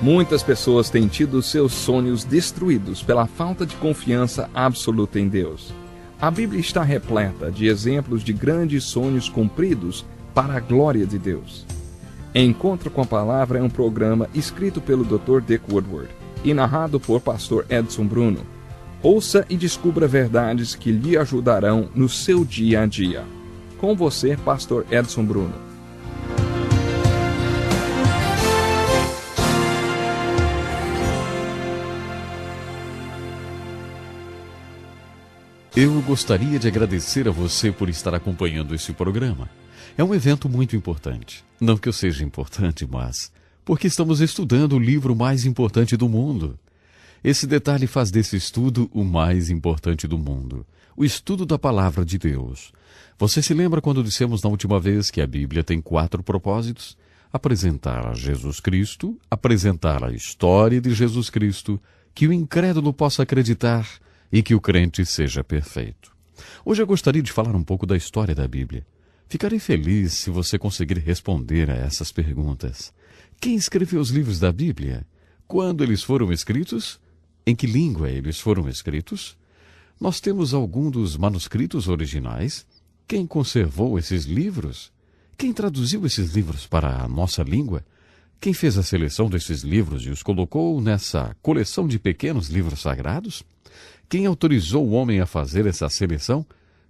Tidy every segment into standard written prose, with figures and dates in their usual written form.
Muitas pessoas têm tido seus sonhos destruídos pela falta de confiança absoluta em Deus. A Bíblia está repleta de exemplos de grandes sonhos cumpridos para a glória de Deus. Encontro com a Palavra é um programa escrito pelo Dr. Dick Woodward e narrado por Pastor Edson Bruno. Ouça e descubra verdades que lhe ajudarão no seu dia a dia. Com você, Pastor Edson Bruno. Eu gostaria de agradecer a você por estar acompanhando esse programa. É um evento muito importante. Não que eu seja importante, mas porque estamos estudando o livro mais importante do mundo. Esse detalhe faz desse estudo o mais importante do mundo. O estudo da Palavra de Deus. Você se lembra quando dissemos na última vez que a Bíblia tem 4 propósitos? Apresentar a Jesus Cristo, apresentar a história de Jesus Cristo, que o incrédulo possa acreditar e que o crente seja perfeito. Hoje eu gostaria de falar um pouco da história da Bíblia. Ficarei feliz se você conseguir responder a essas perguntas. Quem escreveu os livros da Bíblia? Quando eles foram escritos? Em que língua eles foram escritos? Nós temos algum dos manuscritos originais? Quem conservou esses livros? Quem traduziu esses livros para a nossa língua? Quem fez a seleção desses livros e os colocou nessa coleção de pequenos livros sagrados? Quem autorizou o homem a fazer essa seleção?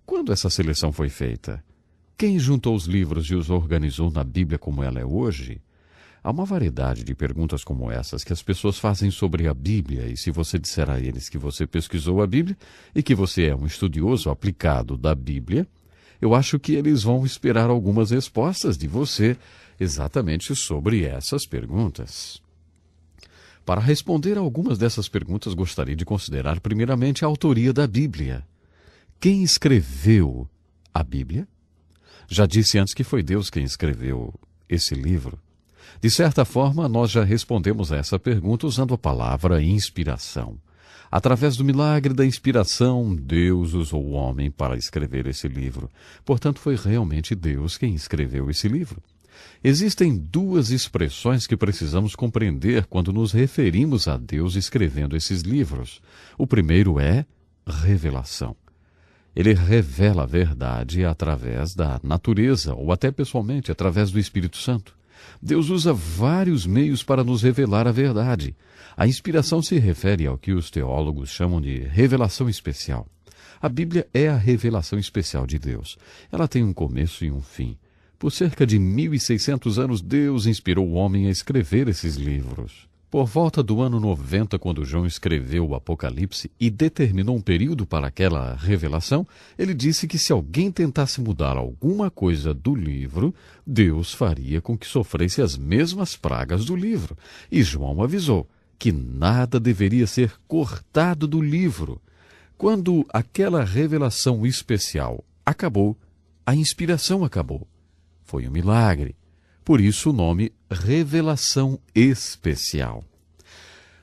Quando essa seleção foi feita? Quem juntou os livros e os organizou na Bíblia como ela é hoje? Há uma variedade de perguntas como essas que as pessoas fazem sobre a Bíblia, e se você disser a eles que você pesquisou a Bíblia e que você é um estudioso aplicado da Bíblia, eu acho que eles vão esperar algumas respostas de você exatamente sobre essas perguntas. Para responder a algumas dessas perguntas, gostaria de considerar primeiramente a autoria da Bíblia. Quem escreveu a Bíblia? Já disse antes que foi Deus quem escreveu esse livro. De certa forma, nós já respondemos a essa pergunta usando a palavra inspiração. Através do milagre da inspiração, Deus usou o homem para escrever esse livro. Portanto, foi realmente Deus quem escreveu esse livro. Existem 2 expressões que precisamos compreender quando nos referimos a Deus escrevendo esses livros. O primeiro é revelação. Ele revela a verdade através da natureza, ou até pessoalmente, através do Espírito Santo. Deus usa vários meios para nos revelar a verdade. A inspiração se refere ao que os teólogos chamam de revelação especial. A Bíblia é a revelação especial de Deus. Ela tem um começo e um fim. Por cerca de 1.600 anos, Deus inspirou o homem a escrever esses livros. Por volta do ano 90, quando João escreveu o Apocalipse e determinou um período para aquela revelação, ele disse que se alguém tentasse mudar alguma coisa do livro, Deus faria com que sofresse as mesmas pragas do livro. E João avisou que nada deveria ser cortado do livro. Quando aquela revelação especial acabou, a inspiração acabou. Foi um milagre. Por isso o nome revelação especial.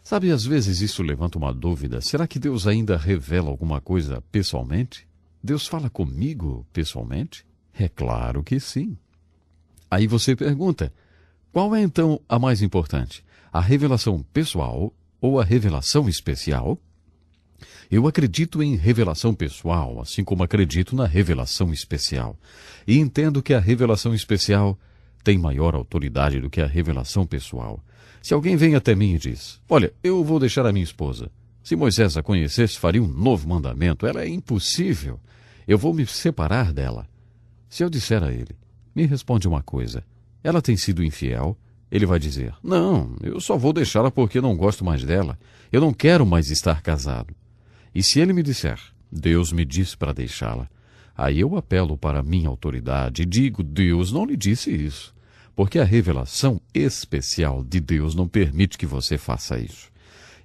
Sabe, às vezes isso levanta uma dúvida. Será que Deus ainda revela alguma coisa pessoalmente? Deus fala comigo pessoalmente? É claro que sim. Aí você pergunta, qual é então a mais importante? A revelação pessoal ou a revelação especial? Eu acredito em revelação pessoal, assim como acredito na revelação especial. E entendo que a revelação especial tem maior autoridade do que a revelação pessoal. Se alguém vem até mim e diz, olha, eu vou deixar a minha esposa. Se Moisés a conhecesse, faria um novo mandamento. Ela é impossível. Eu vou me separar dela. Se eu disser a ele, me responde uma coisa. Ela tem sido infiel? Ele vai dizer, não, eu só vou deixá-la porque não gosto mais dela. Eu não quero mais estar casado. E se ele me disser, Deus me disse para deixá-la, aí eu apelo para a minha autoridade e digo, Deus não lhe disse isso, porque a revelação especial de Deus não permite que você faça isso.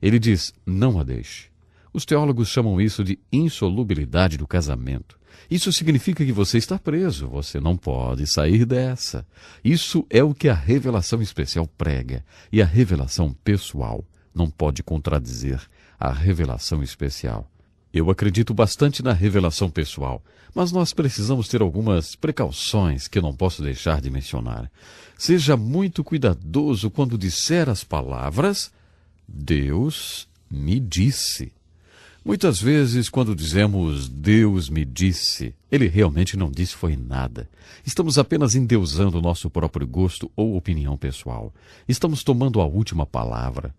Ele diz, não a deixe. Os teólogos chamam isso de insolubilidade do casamento. Isso significa que você está preso, você não pode sair dessa. Isso é o que a revelação especial prega, e a revelação pessoal não pode contradizer a revelação especial. Eu acredito bastante na revelação pessoal, mas nós precisamos ter algumas precauções que eu não posso deixar de mencionar. Seja muito cuidadoso quando disser as palavras Deus me disse. Muitas vezes, quando dizemos Deus me disse, Ele realmente não disse foi nada. Estamos apenas endeusando o nosso próprio gosto ou opinião pessoal. Estamos tomando a última palavra.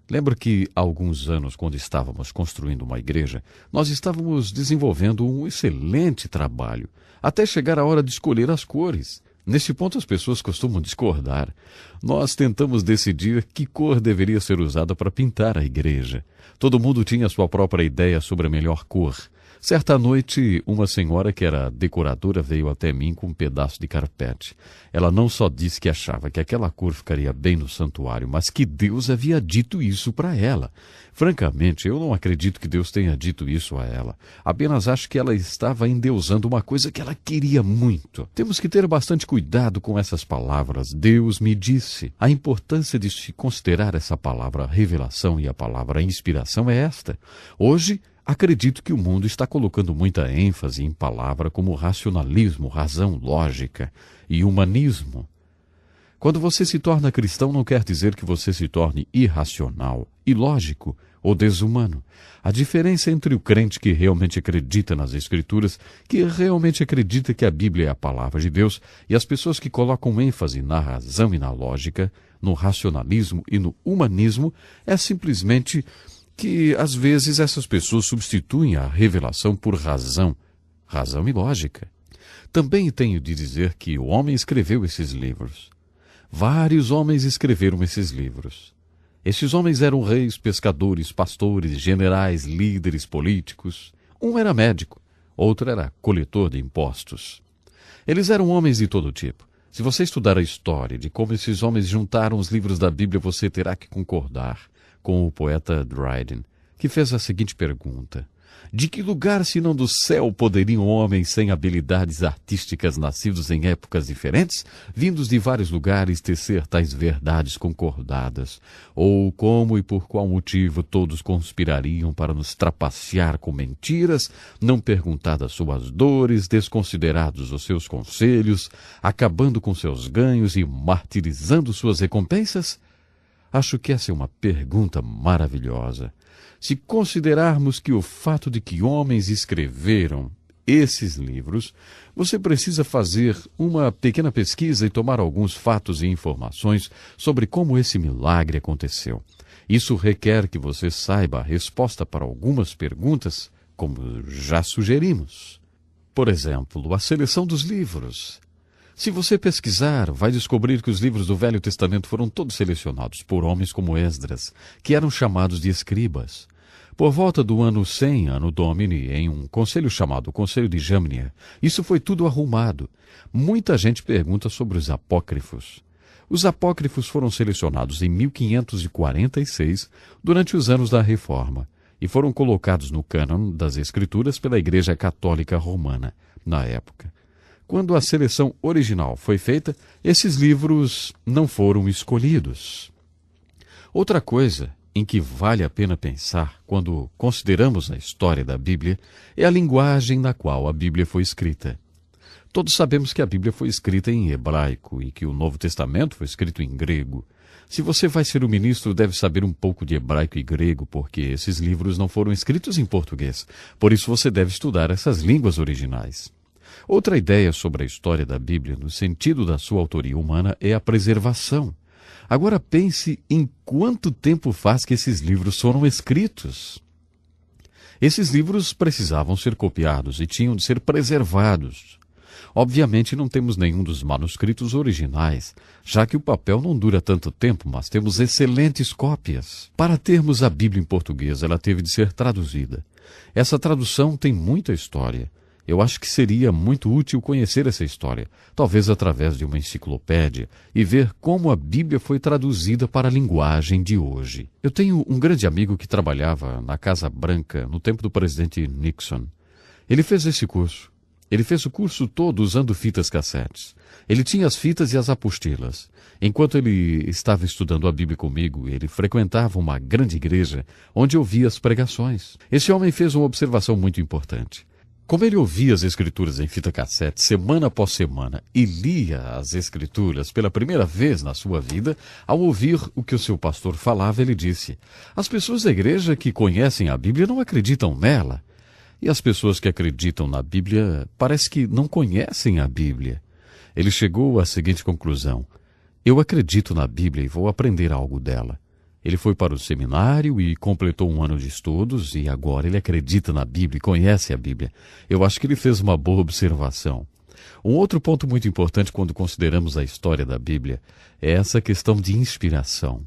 Lembro que há alguns anos, quando estávamos construindo uma igreja, nós estávamos desenvolvendo um excelente trabalho, até chegar a hora de escolher as cores. Neste ponto, as pessoas costumam discordar. Nós tentamos decidir que cor deveria ser usada para pintar a igreja. Todo mundo tinha sua própria ideia sobre a melhor cor. Certa noite, uma senhora que era decoradora veio até mim com um pedaço de carpete. Ela não só disse que achava que aquela cor ficaria bem no santuário, mas que Deus havia dito isso para ela. Francamente, eu não acredito que Deus tenha dito isso a ela. Apenas acho que ela estava endeusando uma coisa que ela queria muito. Temos que ter bastante cuidado com essas palavras. Deus me disse. A importância de se considerar essa palavra revelação e a palavra inspiração é esta. Hoje, acredito que o mundo está colocando muita ênfase em palavras como racionalismo, razão, lógica e humanismo. Quando você se torna cristão, não quer dizer que você se torne irracional, ilógico ou desumano. A diferença entre o crente que realmente acredita nas Escrituras, que realmente acredita que a Bíblia é a palavra de Deus, e as pessoas que colocam ênfase na razão e na lógica, no racionalismo e no humanismo, é simplesmente que, às vezes, essas pessoas substituem a revelação por razão e lógica. Também tenho de dizer que o homem escreveu esses livros. Vários homens escreveram esses livros. Esses homens eram reis, pescadores, pastores, generais, líderes políticos. Um era médico, outro era coletor de impostos. Eles eram homens de todo tipo. Se você estudar a história de como esses homens juntaram os livros da Bíblia, você terá que concordar com o poeta Dryden, que fez a seguinte pergunta: de que lugar, senão do céu, poderiam homens sem habilidades artísticas, nascidos em épocas diferentes, vindos de vários lugares, tecer tais verdades concordadas? Ou como e por qual motivo todos conspirariam para nos trapacear com mentiras, não perguntadas suas dores, desconsiderados os seus conselhos, acabando com seus ganhos e martirizando suas recompensas? Acho que essa é uma pergunta maravilhosa. Se considerarmos que o fato de que homens escreveram esses livros, você precisa fazer uma pequena pesquisa e tomar alguns fatos e informações sobre como esse milagre aconteceu. Isso requer que você saiba a resposta para algumas perguntas, como já sugerimos. Por exemplo, a seleção dos livros. Se você pesquisar, vai descobrir que os livros do Velho Testamento foram todos selecionados por homens como Esdras, que eram chamados de escribas. Por volta do ano 100, ano Domini, em um conselho chamado Conselho de Jamnia, isso foi tudo arrumado. Muita gente pergunta sobre os apócrifos. Os apócrifos foram selecionados em 1546, durante os anos da Reforma, e foram colocados no cânon das Escrituras pela Igreja Católica Romana, na época. Quando a seleção original foi feita, esses livros não foram escolhidos. Outra coisa em que vale a pena pensar quando consideramos a história da Bíblia é a linguagem na qual a Bíblia foi escrita. Todos sabemos que a Bíblia foi escrita em hebraico e que o Novo Testamento foi escrito em grego. Se você vai ser um ministro, deve saber um pouco de hebraico e grego, porque esses livros não foram escritos em português. Por isso você deve estudar essas línguas originais. Outra ideia sobre a história da Bíblia, no sentido da sua autoria humana, é a preservação. Agora pense em quanto tempo faz que esses livros foram escritos. Esses livros precisavam ser copiados e tinham de ser preservados. Obviamente não temos nenhum dos manuscritos originais, já que o papel não dura tanto tempo, mas temos excelentes cópias. Para termos a Bíblia em português, ela teve de ser traduzida. Essa tradução tem muita história. Eu acho que seria muito útil conhecer essa história, talvez através de uma enciclopédia, e ver como a Bíblia foi traduzida para a linguagem de hoje. Eu tenho um grande amigo que trabalhava na Casa Branca no tempo do presidente Nixon. Ele fez esse curso. Ele fez o curso todo usando fitas cassetes. Ele tinha as fitas e as apostilas. Enquanto ele estava estudando a Bíblia comigo, ele frequentava uma grande igreja onde ouvia as pregações. Esse homem fez uma observação muito importante. Como ele ouvia as Escrituras em fita cassete semana após semana e lia as Escrituras pela primeira vez na sua vida, ao ouvir o que o seu pastor falava, ele disse: as pessoas da igreja que conhecem a Bíblia não acreditam nela. E as pessoas que acreditam na Bíblia parece que não conhecem a Bíblia. Ele chegou à seguinte conclusão: eu acredito na Bíblia e vou aprender algo dela. Ele foi para o seminário e completou um ano de estudos e agora ele acredita na Bíblia e conhece a Bíblia. Eu acho que ele fez uma boa observação. Um outro ponto muito importante quando consideramos a história da Bíblia é essa questão de inspiração.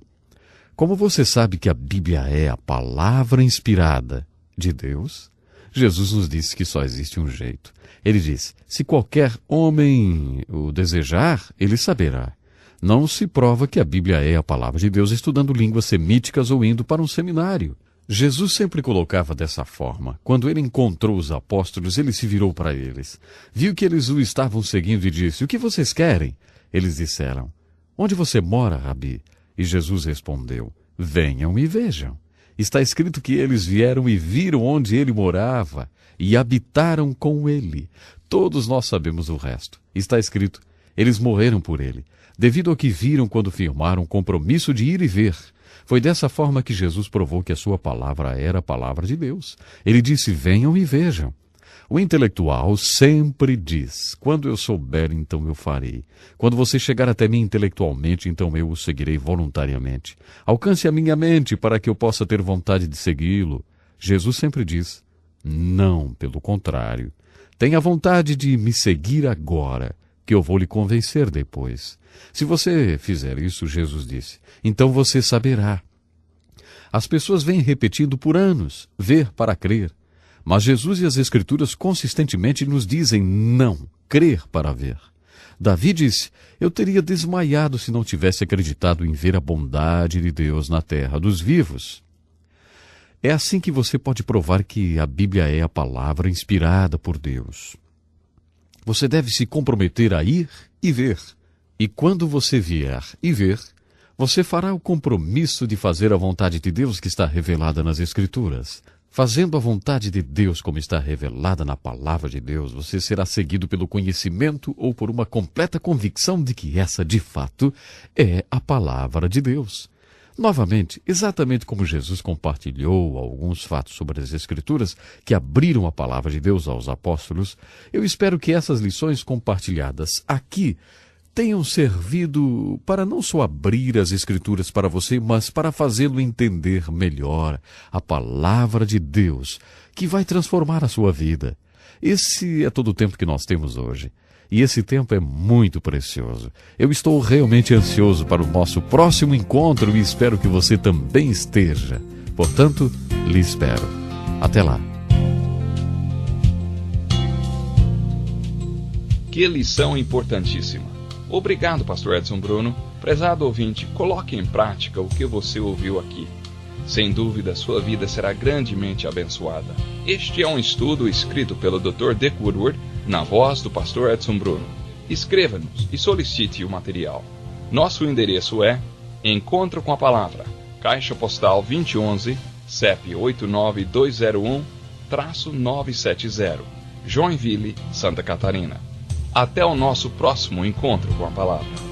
Como você sabe que a Bíblia é a palavra inspirada de Deus, Jesus nos disse que só existe um jeito. Ele diz: se qualquer homem o desejar, ele saberá. Não se prova que a Bíblia é a palavra de Deus estudando línguas semíticas ou indo para um seminário. Jesus sempre colocava dessa forma. Quando ele encontrou os apóstolos, ele se virou para eles. Viu que eles o estavam seguindo e disse: o que vocês querem? Eles disseram: onde você mora, Rabi? E Jesus respondeu: venham e vejam. Está escrito que eles vieram e viram onde ele morava e habitaram com ele. Todos nós sabemos o resto. Está escrito: eles morreram por ele, devido ao que viram quando firmaram o compromisso de ir e ver. Foi dessa forma que Jesus provou que a sua palavra era a palavra de Deus. Ele disse: venham e vejam. O intelectual sempre diz: quando eu souber, então eu farei. Quando você chegar até mim intelectualmente, então eu o seguirei voluntariamente. Alcance a minha mente para que eu possa ter vontade de segui-lo. Jesus sempre diz: não, pelo contrário. Tenha vontade de me seguir agora, que eu vou lhe convencer depois. Se você fizer isso, Jesus disse, então você saberá. As pessoas vêm repetindo por anos: ver para crer. Mas Jesus e as Escrituras consistentemente nos dizem não, crer para ver. Davi disse: eu teria desmaiado se não tivesse acreditado em ver a bondade de Deus na terra dos vivos. É assim que você pode provar que a Bíblia é a palavra inspirada por Deus. Você deve se comprometer a ir e ver. E quando você vier e ver, você fará o compromisso de fazer a vontade de Deus que está revelada nas Escrituras. Fazendo a vontade de Deus como está revelada na palavra de Deus, você será seguido pelo conhecimento ou por uma completa convicção de que essa, de fato, é a palavra de Deus. Novamente, exatamente como Jesus compartilhou alguns fatos sobre as Escrituras que abriram a palavra de Deus aos apóstolos, eu espero que essas lições compartilhadas aqui tenham servido para não só abrir as Escrituras para você, mas para fazê-lo entender melhor a palavra de Deus, que vai transformar a sua vida. Esse é todo o tempo que nós temos hoje. E esse tempo é muito precioso. Eu estou realmente ansioso para o nosso próximo encontro e espero que você também esteja. Portanto, lhe espero. Até lá. Que lição importantíssima. Obrigado, Pastor Edson Bruno. Prezado ouvinte, coloque em prática o que você ouviu aqui. Sem dúvida, sua vida será grandemente abençoada. Este é um estudo escrito pelo Dr. Dick Woodward, na voz do Pastor Edson Bruno. Escreva-nos e solicite o material. Nosso endereço é Encontro com a Palavra, Caixa Postal 2011, CEP 89201-970, Joinville, Santa Catarina. Até o nosso próximo encontro com a Palavra.